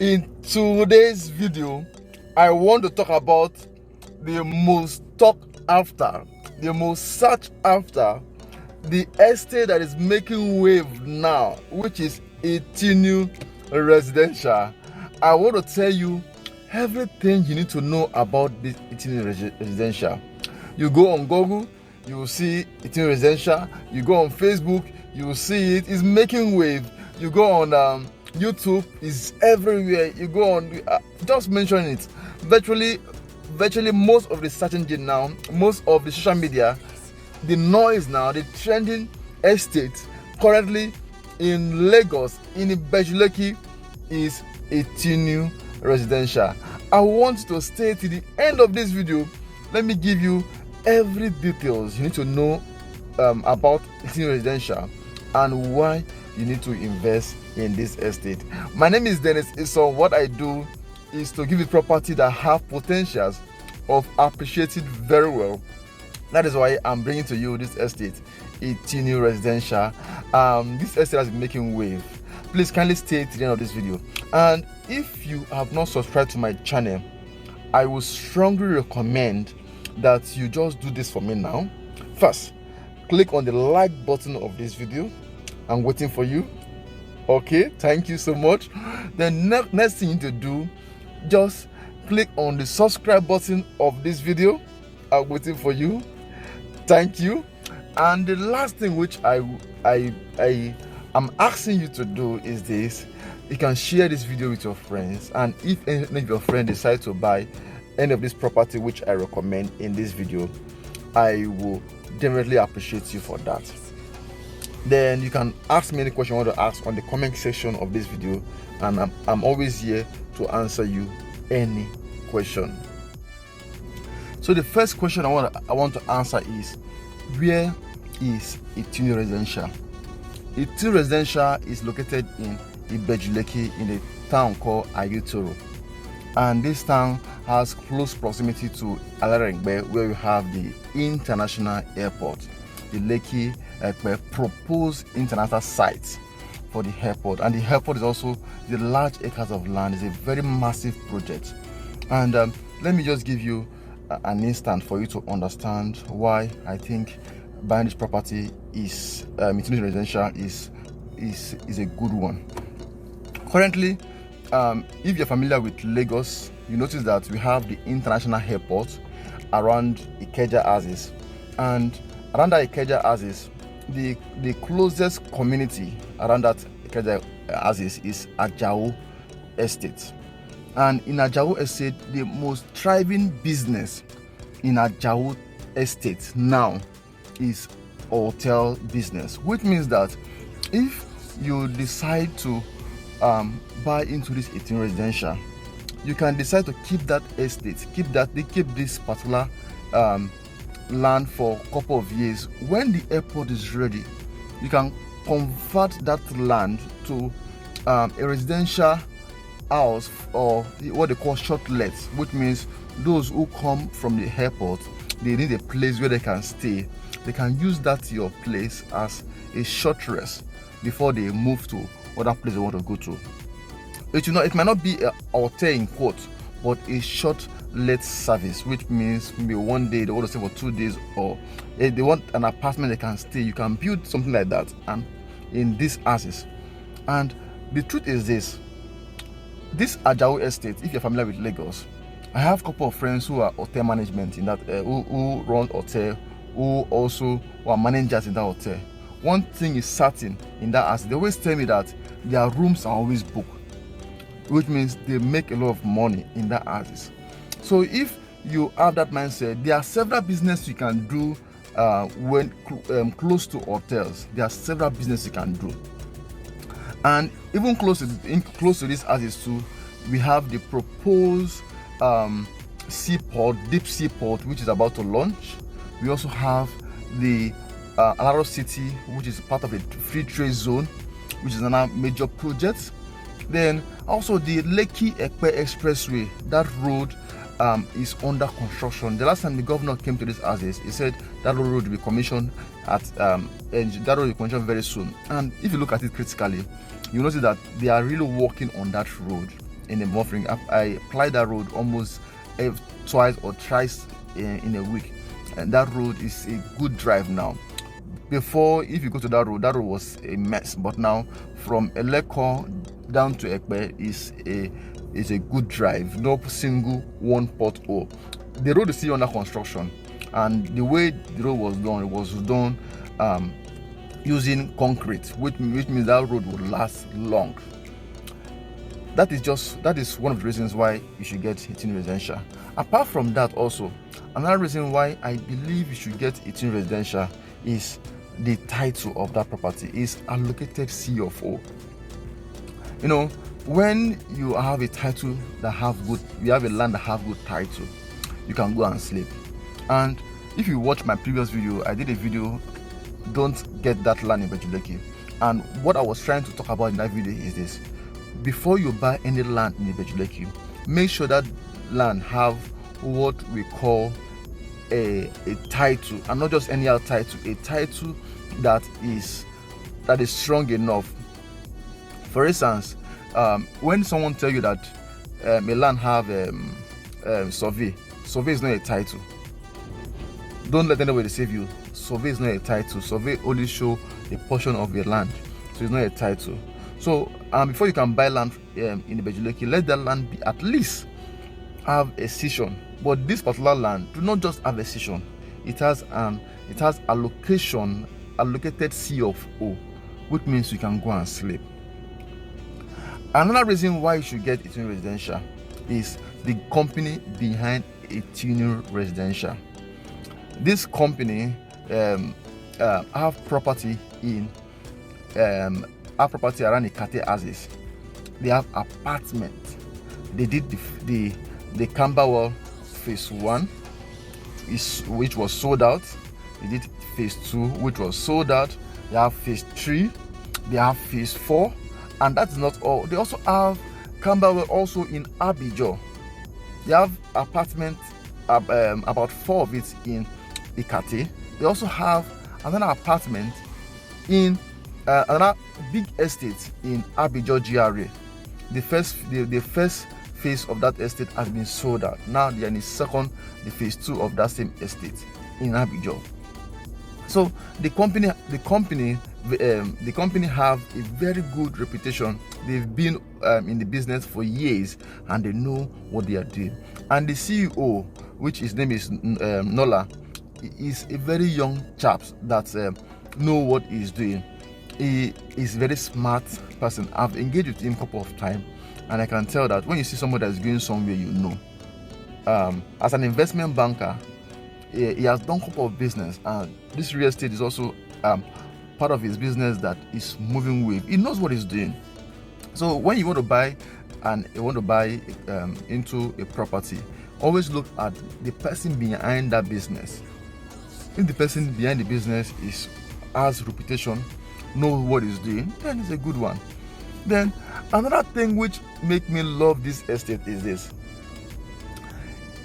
In today's video, I want to talk about the most sought after, the most searched after, the estate that is making wave now, which is ITUNU Residential. I want to tell you everything you need to know about this ITUNU Residential. You go on Google, you will see ITUNU Residential. You go on Facebook, you will see it. It's making wave. You go on YouTube, is everywhere. You go on, just mention it. Virtually most of the search engine now, most of the social media, the noise now, the trending estate currently in Lagos, in Ibeju-Lekki, is ITUNU Residential. I want to stay to the end of this video. Let me give you every details you need to know about ITUNU Residential and why you need to invest in this estate. My name is Dennis. So what I do is to give you property that have potentials of appreciated very well. That is why I'm bringing to you this estate, ITUNU Residential. This estate has been making wave. Please kindly stay to the end of this video. And if you have not subscribed to my channel, I would strongly recommend that you just do this for me now. First, click on the like button of this video. I'm waiting for you. Okay, thank you so much. Then next thing you need to do, just click on the subscribe button of this video. I'm waiting for you. Thank you. And the last thing which I'm asking you to do is this: you can share this video with your friends, and if any of your friends decide to buy any of this property which I recommend in this video, I will definitely appreciate you for that. Then you can ask me any question you want to ask on the comment section of this video, and I'm always here to answer you any question. So the first question I want to answer is, where is ITUNU Residential? ITUNU Residential is located in Ibeju-Lekki in a town called Aiyetoro, and this town has close proximity to Lekki, where we have the international airport, the Lekki-Epe proposed international site for the airport. And the airport is also the large acres of land. It's a very massive project. And let me just give you an instant for you to understand why I think buying this property is ITUNU Residential is a good one. Currently, if you're familiar with Lagos, you notice that we have the international airport around Ikeja axis, and around that Ikeja axis, the closest community around that Ikeja axis is Aiyetoro Estate. And in Aiyetoro Estate, the most thriving business in Aiyetoro Estate now is hotel business, which means that if you decide to buy into this ITUNU Residential, you can decide to keep that estate, keep this particular land for a couple of years. When the airport is ready, you can convert that land to a residential house, or what they call shortlets, which means those who come from the airport, they need a place where they can stay. They can use that your place as a short rest before they move to other place they want to go to. It might not be a hotel in quote, but a short let service, which means maybe one day they want to stay for 2 days, or if they want an apartment they can stay. You can build something like that, and in this axis. And the truth is this Aiyetoro Estate, if you're familiar with Lagos, I have a couple of friends who are hotel management in that, who run hotel, who are managers in that hotel. One thing is certain in that axis, they always tell me that their rooms are always booked, which means they make a lot of money in that axis. So if you have that mindset, there are several businesses you can do when close to hotels. There are several businesses you can do. And even close to this axis too, we have the proposed seaport, deep seaport, which is about to launch. We also have the Aiyetoro City, which is part of the free trade zone, which is another major project. Then also the Lekki-Epe Expressway, that road is under construction. The last time the governor came to this axis, he said that road will be commissioned and that road will be commissioned very soon. And if you look at it critically, you notice that they are really working on that road in the morning. I apply that road almost twice or thrice in a week, and that road is a good drive now. Before, if you go to that road was a mess, but now from Eleko down to Epe is a good drive. No single one pothole. The road is still under construction, and the way the road was done, it was done using concrete, which means that road will last long. That is one of the reasons why you should get ITUNU Residential. Apart from that, also another reason why I believe you should get ITUNU Residential is the title of that property is allocated C of O. You know, when you have a title that you have a land that have good title, you can go and sleep. And if you watch my previous video, I did a video, don't get that land in Ibeju-Lekki. And what I was trying to talk about in that video is this: before you buy any land in Ibeju-Lekki, make sure that land have what we call a title, and not just any other title, a title that is strong enough. For instance, when someone tell you that a land have survey is not a title. Don't let anybody deceive you. Survey is not a title. Survey only show a portion of your land, so it's not a title. So before you can buy land in Ibeju-Lekki, let that land be at least have a cession. But this particular land do not just have a cession. It has allocated C of O, which means you can go and sleep. Another reason why you should get ITUNU Residential is the company behind ITUNU Residential. This company have property around the Kate Axis. They have apartments. They did the Camberwell phase 1, which was sold out. They did phase 2, which was sold out. They have phase 3. They have phase 4, and that's not all. They also have Camberwell also in Abidjan. They have apartments, about 4 of it in Ikate. They also have another apartment in another big estate in Abidjan GRA. The first phase of that estate has been sold out. Now they are in the phase 2 of that same estate in Abidjan. So the company have a very good reputation. They've been in the business for years, and they know what they are doing. And the CEO, which his name is Nola, is a very young chap that know what he's doing. He is a very smart person. I've engaged with him a couple of times, and I can tell that when you see somebody that's going somewhere, you know. As an investment banker, he has done a couple of business, and this real estate is also part of his business that is moving with. He knows what he's doing. So when you want to buy into a property, always look at the person behind that business. If the person behind the business has reputation, knows what he's doing, then it's a good one. Then another thing which make me love this estate is this.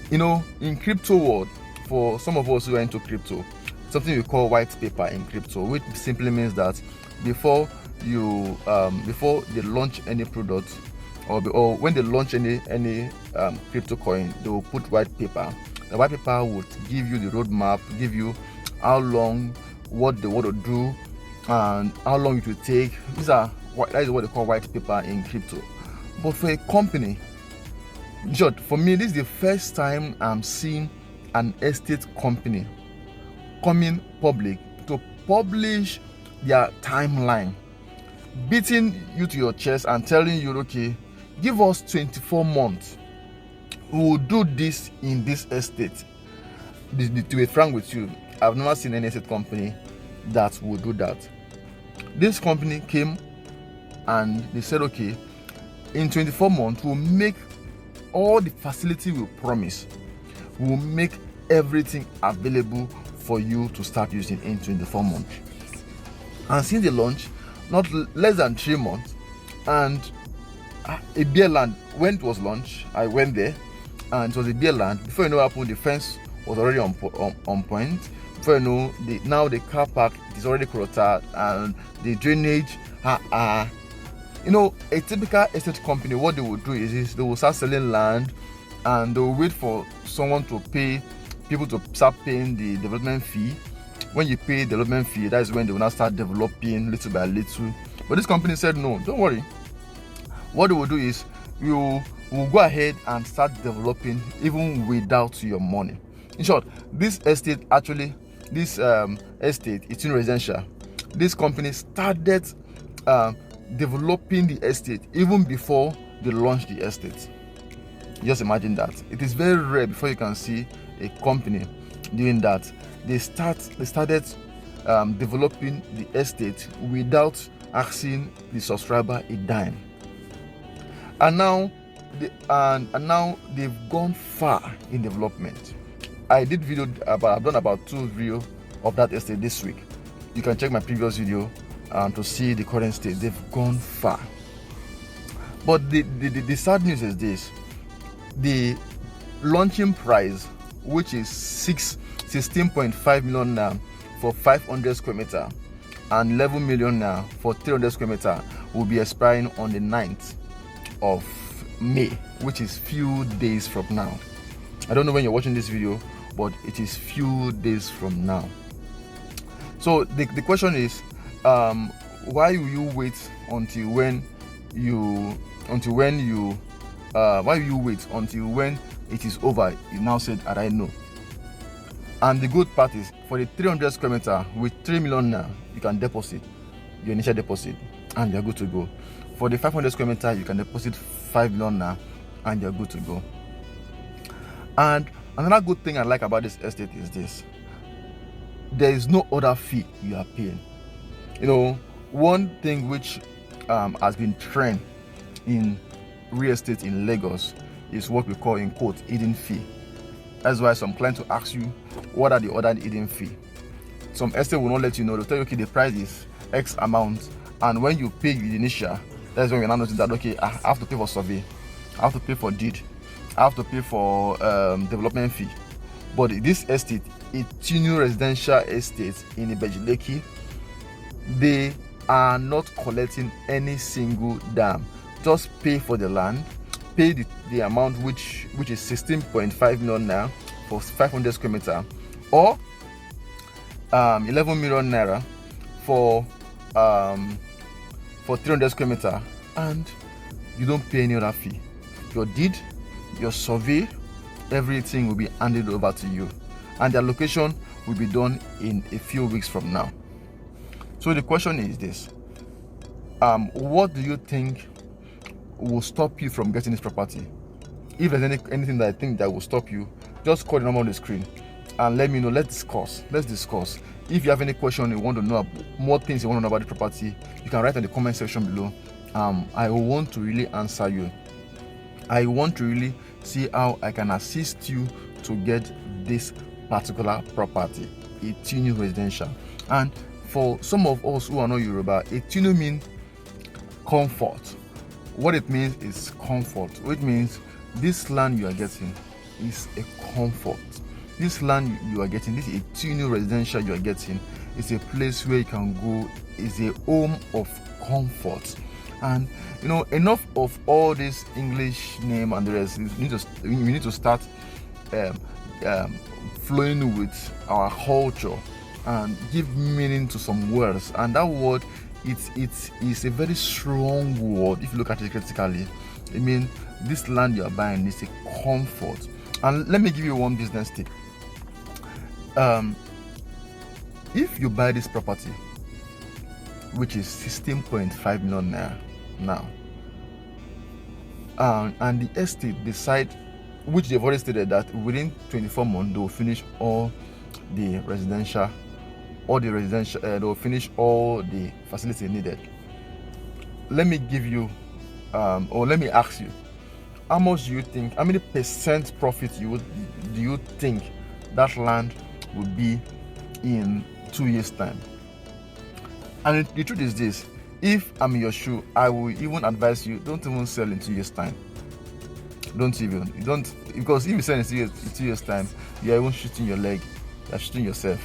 You know, in crypto world, for some of us who are into crypto, something we call white paper in crypto, which simply means that before they launch any product, or when they launch any crypto coin, they will put white paper. The white paper would give you the roadmap, give you how long, what they want to do, and how long it will take. That is what they call white paper in crypto. But for a company, for me, this is the first time I'm seeing an estate company coming public to publish their timeline, beating you to your chest and telling you, okay, give us 24 months. We will do this in this estate. To be frank with you, I've never seen any estate company that will do that. This company came and they said, okay, in 24 months, we'll make all the facility we promise. We'll make everything available for you to start using in 24 months. And since the launch, not less than 3 months, and a beer land, when it was launched, I went there, and it was a beer land. Before you know what happened, the fence was already on point. Before you know, now the car park is already cluttered, and the drainage, You know, a typical estate company, what they will do is they will start selling land, and they will wait for someone to pay, people to start paying the development fee. When you pay development fee, that is when they will now start developing little by little. But this company said no, don't worry. What they will do is we'll go ahead and start developing even without your money. In short, this estate estate, ITUNU Residential, this company started developing the estate even before they launched the estate. Just imagine that. It is very rare before you can see a company doing that. They started developing the estate without asking the subscriber a dime. And now they've gone far in development. I've done about 2 videos of that estate this week. You can check my previous video to see the current state. They've gone far. But the sad news is this: the launching price, which is 16.5 million now for 500 square meter and 11 million now for 300 square meter, will be expiring on the 9th of May, which is few days from now. I don't know when you're watching this video, but it is few days from now. So the question is, why will you wait until when it is over? You now said, and I know. And the good part is, for the 300 square meter with 3 million now, you can deposit your initial deposit and you're good to go. For the 500 square meter, you can deposit 5 million now and you're good to go. And another good thing I like about this estate is this: there is no other fee you are paying. You know, one thing which has been trend in real estate in Lagos is what we call, in quote, hidden fee. That's why some clients will ask you, what are the other hidden fee? Some estate will not let you know. They'll tell you, okay, the price is X amount, and when you pay the initial, that's when you now notice that, okay, I have to pay for survey, I have to pay for deed, I have to pay for development fee. But this estate, ITUNU Residential Estate in Ibeju-Lekki, they are not collecting any single dime. Just pay for the land, pay the amount which is 16.5 million naira for 500 square meter, or 11 million naira for 300 square meter, and you don't pay any other fee. Your deed, your survey, everything will be handed over to you, and the allocation will be done in a few weeks from now. So the question is this: what do you think will stop you from getting this property? If there's anything that I think that will stop you, just call the number on the screen and let me know. Let's discuss. If you have any question, you want to know more things you want to know about the property, you can write in the comment section below. I want to really answer you. I want to really see how I can assist you to get this particular property, ITUNU Residential. And for some of us who are not Yoruba, ITUNU means comfort. What it means is comfort, which means this land you are getting is a comfort. This land you are getting, this ITUNU Residential you are getting, is a place where you can go, is a home of comfort. And you know, enough of all this English name and the rest. We need to start flowing with our culture and give meaning to some words. And that word, it's a very strong word if you look at it critically. I mean, this land you are buying is a comfort. And let me give you one business tip. If you buy this property, which is 16.5 million naira now, and the estate decide, which they've already stated that within 24 months they will finish all the residential, they will finish all the facilities needed. Let me give you, or let me ask you, how much do you think, how many percent profit do you think that land will be in 2 years' time? And the truth is this: if I'm in your shoe, I will even advise you, don't even sell in 2 years' time. Because if you sell in 2 years' time, you are even shooting your leg, you are shooting yourself.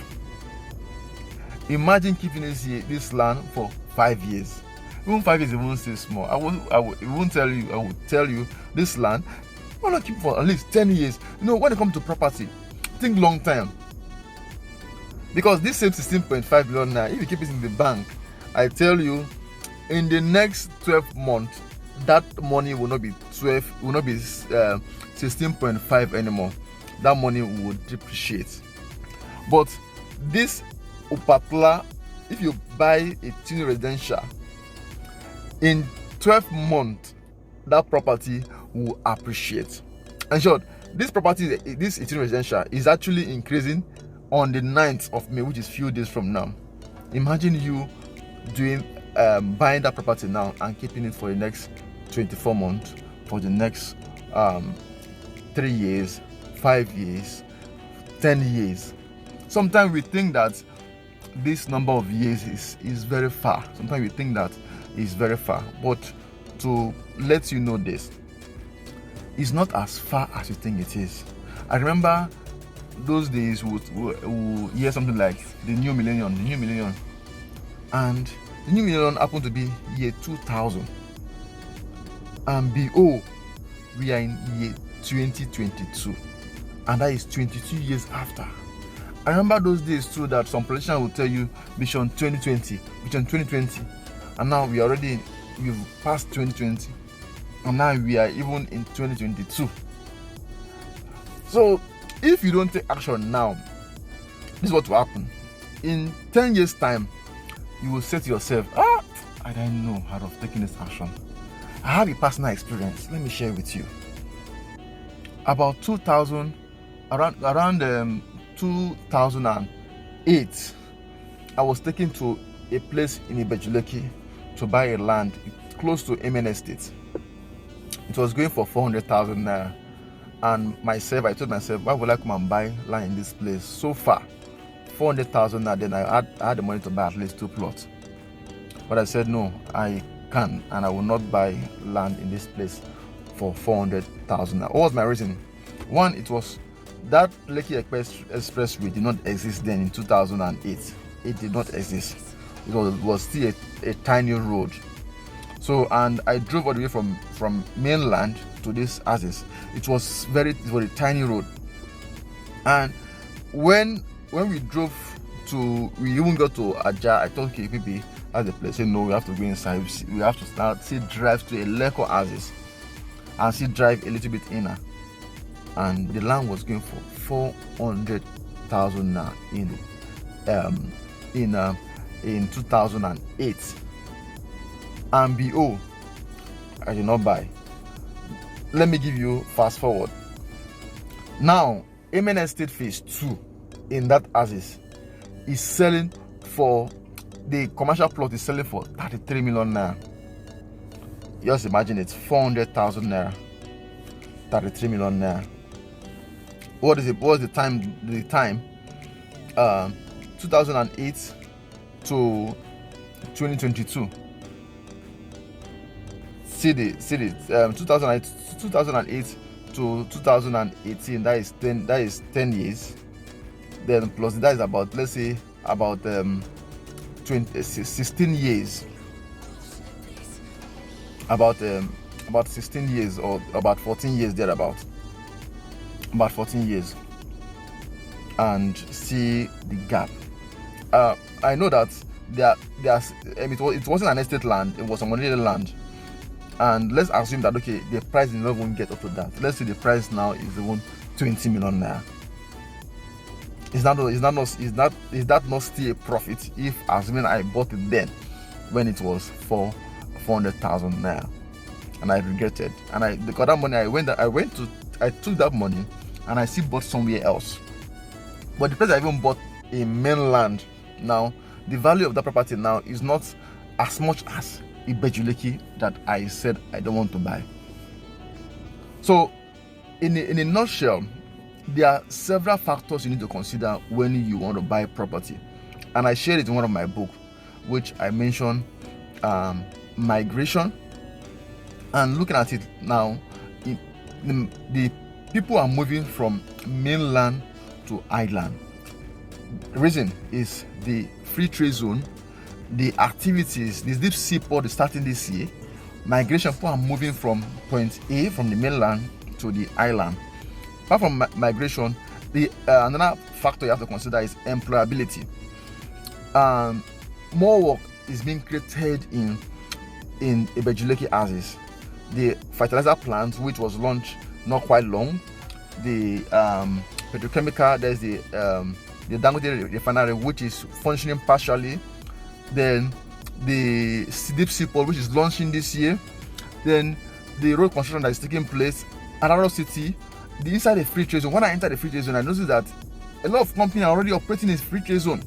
Imagine keeping this land for 5 years. Even 5 years, it won't stay small. It won't tell you. I will tell you this land, why not keep for at least 10 years? When it comes to property, think long term. Because this same 16.5 million now, if you keep it in the bank, I tell you, in the next 12 months, that money will not be 16.5 anymore. That money will depreciate. But this particular, if you buy a ITUNU residential, in 12 months, that property will appreciate. And short, this property, this ITUNU residential, is actually increasing on the 9th of May, which is few days from now. Imagine you doing buying that property now and keeping it for the next 24 months, for the next 3 years, 5 years, 10 years. Sometimes we think that this number of years is very far. Sometimes we think that is very far. But to let you know this, it's not as far as you think it is. I remember those days we hear something like the new millennium, and the new millennium happened to be year 2000, and we are in year 2022, and that is 22 years after. I remember those days too, that some politicians will tell you vision 2020, and now we've passed 2020, and now we are even in 2022. So if you don't take action now, this is what will happen. In 10 years time, you will say to yourself, I don't know how to have taken this action. I have a personal experience. Let me share it with you. About 2000, around 2008, I was taken to a place in Ibeju-Lekki to buy a land close to Epe Estate. It was going for 400,000 naira. And I told myself, why would I come and buy land in this place so far? 400,000 naira. Then I had the money to buy at least 2 plots. But I said, no, I can't, and I will not buy land in this place for 400,000 naira. What was my reason? One, it was that Lekki-Epe Expressway did not exist then in 2008. It did not exist. It was still a tiny road. So, and I drove all the way from mainland to this axis. It was a tiny road. And when we drove we even got to Aja, I told KPP at the place, no, we have to go inside. We have to drive to a Lekki axis and drive a little bit inner. And the land was going for 400,000 now in 2008. And I did not buy. Let me give you fast forward. Now, Epe Estate Phase 2 in that axis is selling for, the commercial plot is selling for 33 million naira. Just imagine it's 400,000 naira, 33 million naira. What is it? What was the time? 2008 to 2022. See the 2008 to 2018. That is 10 years. Then plus that is about, let's say, about 16 years. About 16 years or about 14 years thereabout. About 14 years. And see the gap. I know that it wasn't an estate land, it was some money land. And let's assume that, okay, the price did not even get up to that. Let's say the price now is even 20 million naira. Is that not still a profit if, assuming I bought it then when it was for 400,000 naira? And I regretted. And because that money, I took that money and I still bought somewhere else. But the place I even bought in mainland now, the value of that property now is not as much as Ibeju-Lekki that I said I don't want to buy. So, in a nutshell, there are several factors you need to consider when you want to buy property. And I shared it in one of my books, which I mentioned migration. And looking at it now, the people are moving from mainland to island. The reason is the free trade zone, the activities, this deep sea port is starting this year. Migration, people are moving from point A, from the mainland to the island. Apart from migration, the another factor you have to consider is employability. More work is being created in Ibeju-Lekki axis. The fertilizer plant, which was launched not quite long, the petrochemical, there's the Dangote refinery, which is functioning partially, then the deep sea port, which is launching this year, then the road construction that is taking place at Araro City, the inside the free trade zone. When I enter the free trade zone, I noticed that a lot of companies are already operating in free trade zone,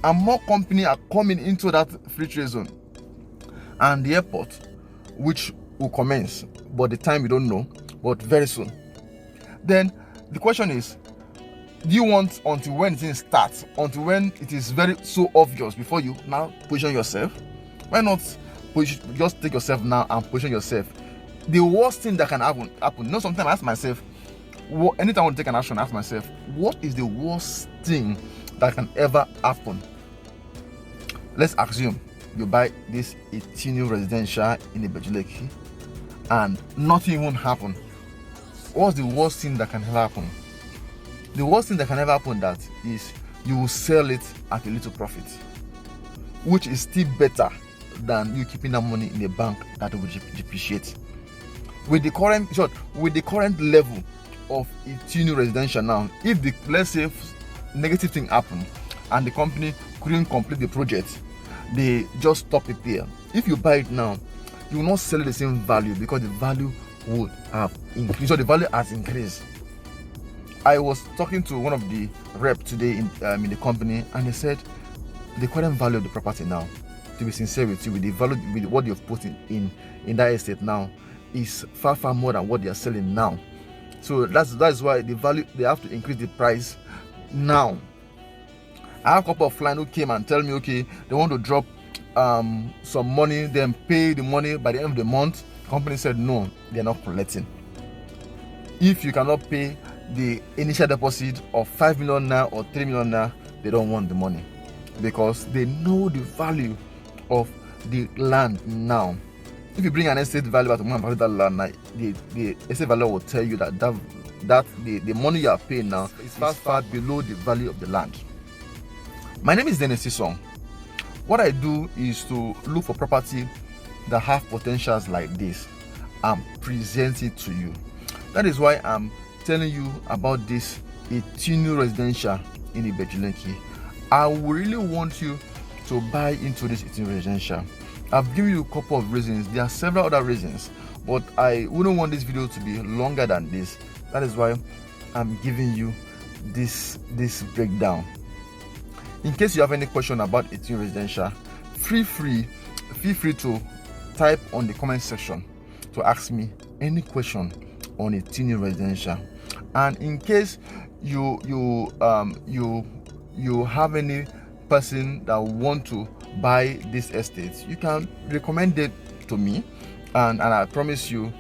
and more companies are coming into that free trade zone. And the airport, which will commence, but the time we don't know, but very soon. Then the question is, do you want until when it starts, until when it is very so obvious before you now position yourself? Why not just take yourself now and position yourself? The worst thing that can happen. You know, sometimes I ask myself, anytime I want to take an action, I ask myself, what is the worst thing that can ever happen? Let's assume you buy this ITUNU Residential in Ibeju-Lekki and nothing won't happen. What's the worst thing that can ever happen? The worst thing that can ever happen that is you will sell it at a little profit, which is still better than you keeping that money in the bank that will depreciate. With the current level of ITUNU Residential now, if the, let's say, negative thing happened and the company couldn't complete the project, they just stop it there. If you buy it now, you will not sell it the same value because the value would have increased. So the value has increased. I was talking to one of the rep today in the company, and they said the current value of the property now, to be sincere with you, with the value, with what you've put in that estate now, is far more than what they are selling now. So that's why the value, they have to increase the price now. I have a couple of clients who came and tell me, okay, they want to drop some money, then pay the money by the end of the month. The company said no, they're not collecting. If you cannot pay the initial deposit of 5 million naira or 3 million naira, they don't want the money, because they know the value of the land now. If you bring an estate value to value that land now, the estate value will tell you that the money you are paying now is far below the value of the land. My name is Dennis Song. What I do is to look for property that have potentials like this and present it to you. That is why I'm telling you about this ITUNU Residential in Ibeju-Lekki. I really want you to buy into this ITUNU Residential. I've given you a couple of reasons. There are several other reasons, but I wouldn't want this video to be longer than this. That is why I'm giving you this breakdown. In case you have any question about ITUNU Residential, feel free to type on the comment section to ask me any question on ITUNU Residential. And in case you have any person that want to buy this estate, you can recommend it to me, and I promise you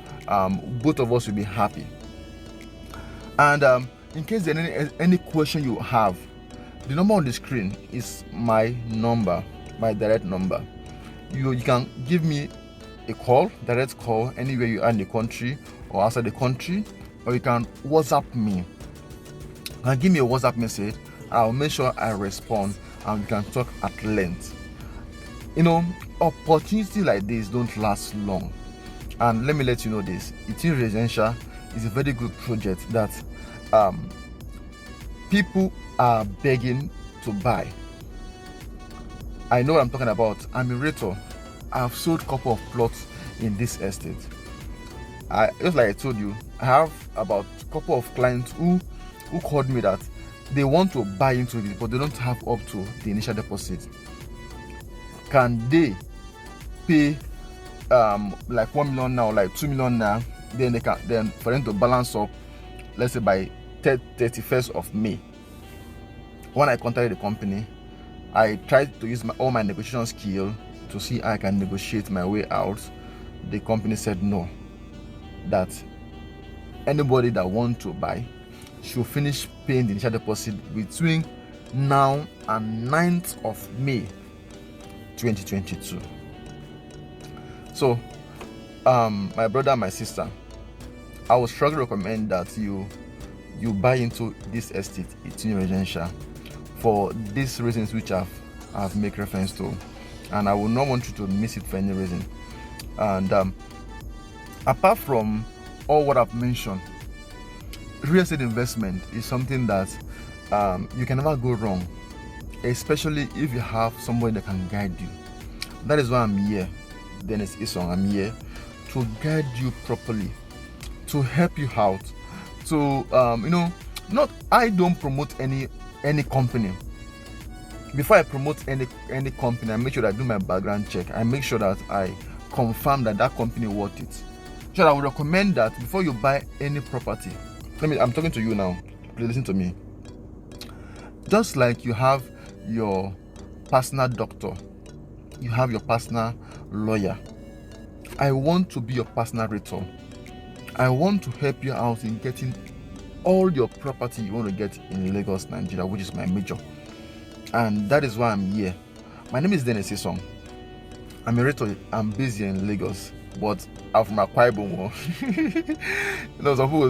both of us will be happy. And in case there's any question you have, the number on the screen is my number, my direct number. You can give me a call, direct call, anywhere you are in the country or outside the country, or you can WhatsApp me. And give me a WhatsApp message. I'll make sure I respond and we can talk at length. You know, opportunity like this don't last long. And let me let you know this, ITUNU Residential is a very good project that people are begging to buy. I know what I'm talking about. I'm a realtor. I've sold a couple of plots in this estate. Just like I told you, I have about a couple of clients who called me that they want to buy into it, but they don't have up to the initial deposit. Can they pay like 1 million now, like 2 million now? Then for them to balance up, let's say by 31st of May. When I contacted the company, I tried to use all my negotiation skill to see how I can negotiate my way out. The company said no, that anybody that wants to buy should finish paying the initial deposit between now and 9th of May 2022. So my brother and my sister, I would strongly recommend that you buy into this estate, ITUNU Residential, for these reasons which I've made reference to, and I will not want you to miss it for any reason. And apart from all what I've mentioned, real estate investment is something that you can never go wrong, especially if you have somebody that can guide you. That is why I'm here, Dennis Isong. I'm here to guide you properly, to help you out, to I don't promote any company. Before I promote any company, I make sure that I do my background check. I make sure that I confirm that company worth it. So I would recommend that before you buy any property, I'm talking to you now, please listen to me. Just like you have your personal doctor, you have your personal lawyer, I want to be your personal realtor. I want to help you out in getting all your property you want to get in Lagos, Nigeria, which is my major. And that is why I'm here. My name is Dennis Isong. I'm a realtor. I'm based here in Lagos, but I'm from Akwa Ibom.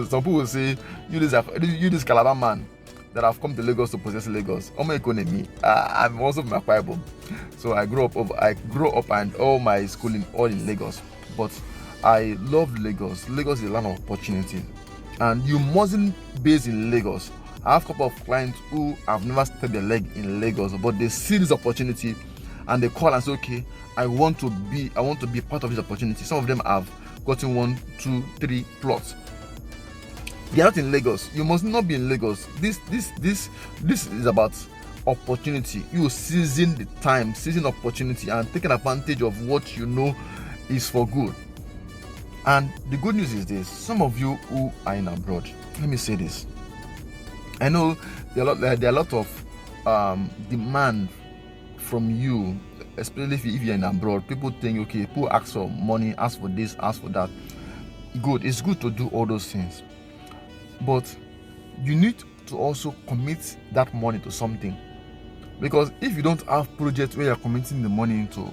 Some people say, you this Calabar man that have come to Lagos to possess Lagos. Oh my economy. I'm also from Akwa Ibom. So I grew up and all my schooling all in Lagos. But I love Lagos. Lagos is a land of opportunity. And you mustn't base in Lagos. I have a couple of clients who have never stepped their leg in Lagos, but they see this opportunity and they call and say, okay, I want to be part of this opportunity. Some of them have gotten 1, 2, 3 plots. They are not in Lagos. You must not be in Lagos. This is about opportunity. You seizing the time, seizing opportunity, and taking advantage of what you know is for good. And the good news is this: some of you who are in abroad, let me say this. I know there are a lot of demand from you, especially if you're in abroad. People think, okay, people ask for money, ask for this, ask for that. Good, it's good to do all those things, but you need to also commit that money to something. Because if you don't have projects where you're committing the money into,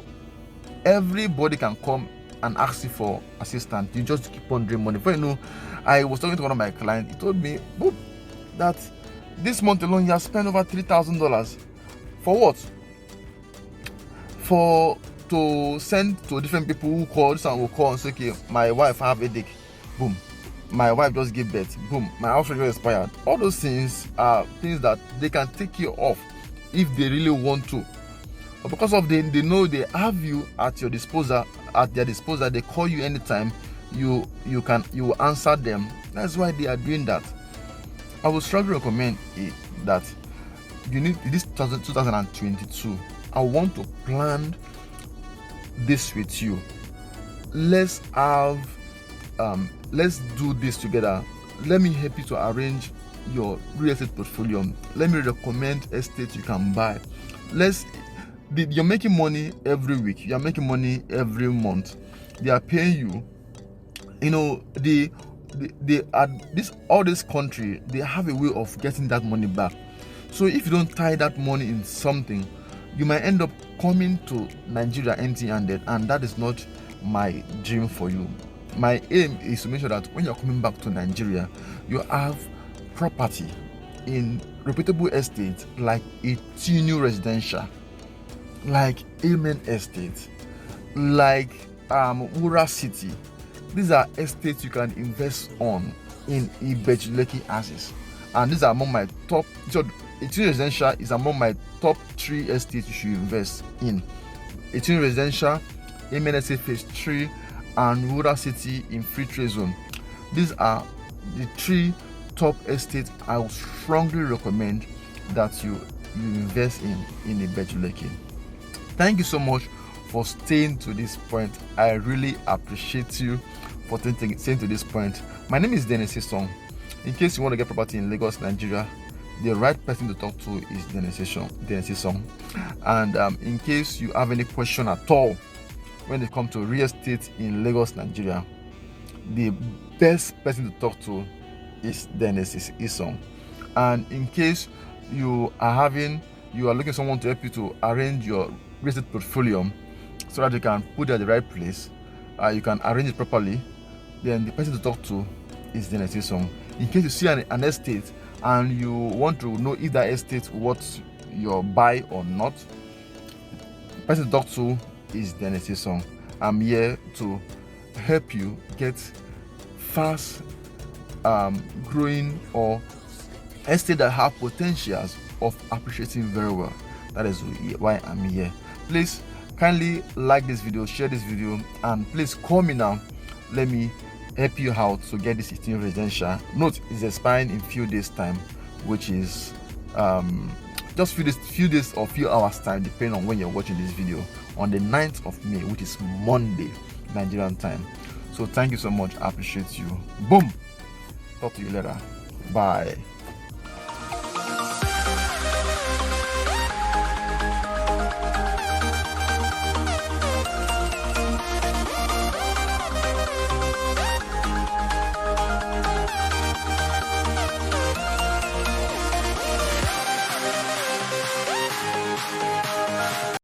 everybody can come and ask you for assistance. You just keep on doing money. Before you know, I was talking to one of my clients. He told me, boop, that this month alone he has spent over $3,000 for what? To send to different people who call. This one will call and say, okay, my wife have a headache. Boom. My wife just gave birth. Boom. My house rent expired. All those things are things that they can take care of if they really want to. But because of they know they have you at their disposal, they call you anytime, you will answer them. That's why they are doing that. I would strongly recommend that you need this 2022. I want to plan this with you. Let's do this together. Let me help you to arrange your real estate portfolio. Let me recommend estates you can buy. You're making money every week. You're making money every month. They are paying you. You know, all this country, they have a way of getting that money back. So if you don't tie that money in something, you might end up coming to Nigeria empty-handed, and that is not my dream for you. My aim is to make sure that when you're coming back to Nigeria, you have property in reputable estates like ITUNU Residential, like Amen Estate, like Wura City. These are estates you can invest on in Ibeju-Lekki axis, and these are among my top. So ITUNU Residential is among my top 3 estates you should invest in. ITUNU Residential, Amen Estate Phase 3, and Wura City in Free Trade Zone. These are the 3 top estates I would strongly recommend that you invest in Ibeju-Lekki. Thank you so much for staying to this point. I really appreciate you for staying to this point. My name is Dennis Isong. In case you want to get property in Lagos, Nigeria, the right person to talk to is Dennis Isong. And in case you have any question at all when it comes to real estate in Lagos, Nigeria, the best person to talk to is Dennis Isong. And in case you are looking for someone to help you to arrange your real estate portfolio so that you can put it at the right place. You can arrange it properly. Then the person to talk to is the next song. In case you see an estate and you want to know if that estate worth your buy or not, the person to talk to is the next song. I'm here to help you get fast growing or estate that have potentials of appreciating very well. That is why I'm here. Please kindly like this video, share this video, and please call me now. Let me help you out to get this ITUNU Residential. Note, it's expiring in few days time, which is just few days or few hours time, depending on when you're watching this video, on the 9th of May, which is Monday Nigerian time. So thank you so much. I appreciate you. Boom. Talk to you later. Bye.